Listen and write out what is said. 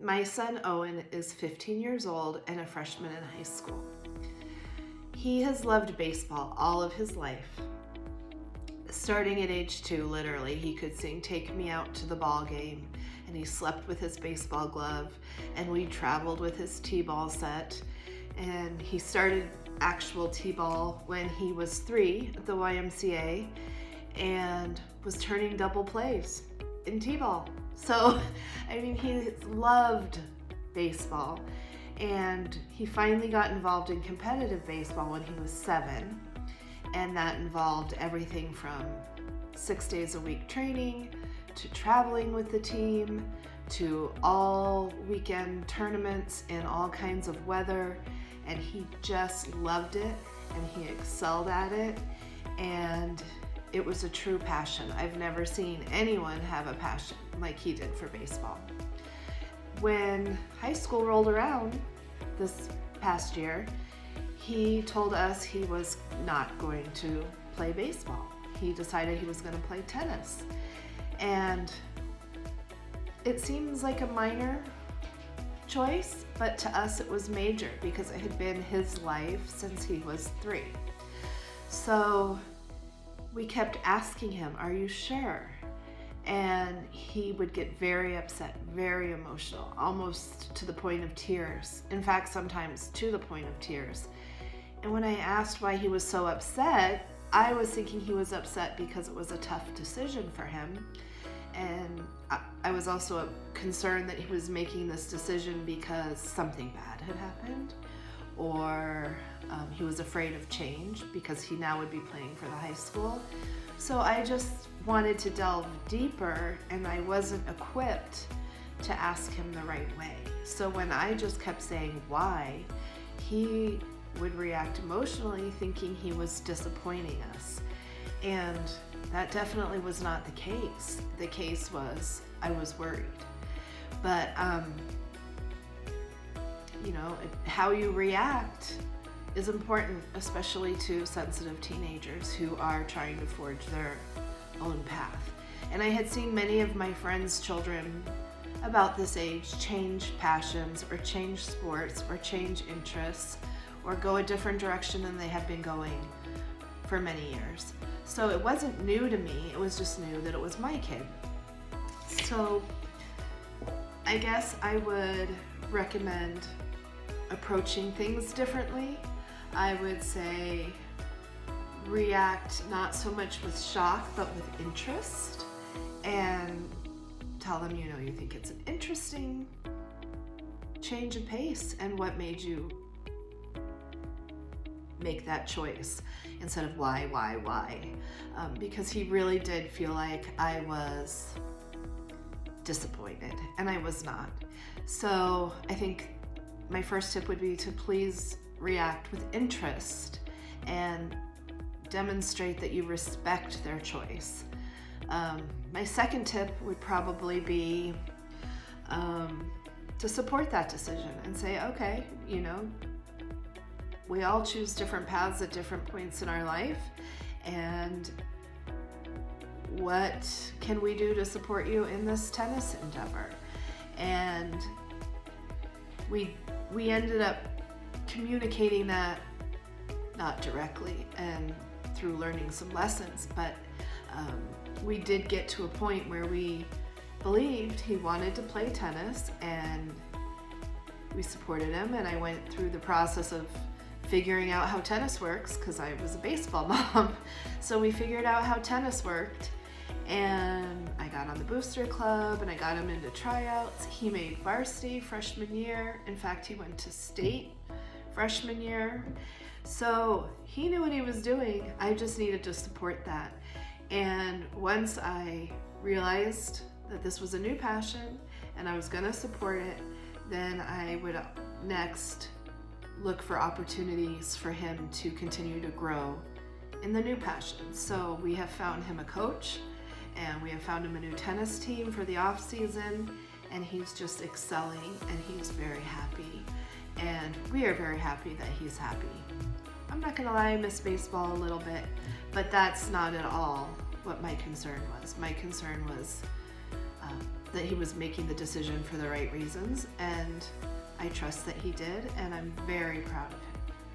My son Owen is 15 years old and a freshman in high school. He has loved baseball all of his life. Starting at age 2, literally, he could sing "Take Me Out to the Ball Game," and he slept with his baseball glove, and we traveled with his t-ball set. And he started actual t-ball when he was 3 at the YMCA and was turning double plays in t-ball. So, I mean, he loved baseball, and he finally got involved in competitive baseball when he was 7, and that involved everything from 6 days a week training to traveling with the team to all weekend tournaments in all kinds of weather, and he just loved it and he excelled at it, and it was a true passion. I've never seen anyone have a passion like he did for baseball. When high school rolled around this past year, he told us he was not going to play baseball. He decided he was going to play tennis. And it seems like a minor choice, but to us it was major because it had been his life since he was 3. So we kept asking him, "Are you sure?" And he would get very upset, very emotional, almost to the point of tears. In fact, sometimes to the point of tears. And when I asked why he was so upset, I was thinking he was upset because it was a tough decision for him. And I was also concerned that he was making this decision because something bad had happened, or he was afraid of change because he now would be playing for the high school. So I just wanted to delve deeper, and I wasn't equipped to ask him the right way. So when I just kept saying why, he would react emotionally, thinking he was disappointing us. And that definitely was not the case. The case was I was worried. But how you react is important, especially to sensitive teenagers who are trying to forge their own path. And I had seen many of my friends' children about this age change passions or change sports or change interests or go a different direction than they had been going for many years. So it wasn't new to me, it was just new that it was my kid. So I guess I would recommend approaching things differently. I would say react not so much with shock, but with interest, and tell them, you think it's an interesting change of pace and what made you make that choice instead of why. Because he really did feel like I was disappointed, and I was not. So I think my first tip would be to please react with interest and demonstrate that you respect their choice. My second tip would probably be to support that decision and say, okay, we all choose different paths at different points in our life, and what can we do to support you in this tennis endeavor? And we ended up communicating that, not directly and through learning some lessons, but we did get to a point where we believed he wanted to play tennis, and we supported him, and I went through the process of figuring out how tennis works because I was a baseball mom. So we figured out how tennis worked, and I got on the booster club and I got him into tryouts. He made varsity freshman year. In fact, he went to state freshman year. So he knew what he was doing. I just needed to support that. And once I realized that this was a new passion and I was gonna support it, then I would next look for opportunities for him to continue to grow in the new passion. So we have found him a coach, and we have found him a new tennis team for the off season, and he's just excelling, and he's very happy, and we are very happy that he's happy. I'm not gonna lie, I miss baseball a little bit, but that's not at all what my concern was. My concern was that he was making the decision for the right reasons, and I trust that he did, and I'm very proud of him.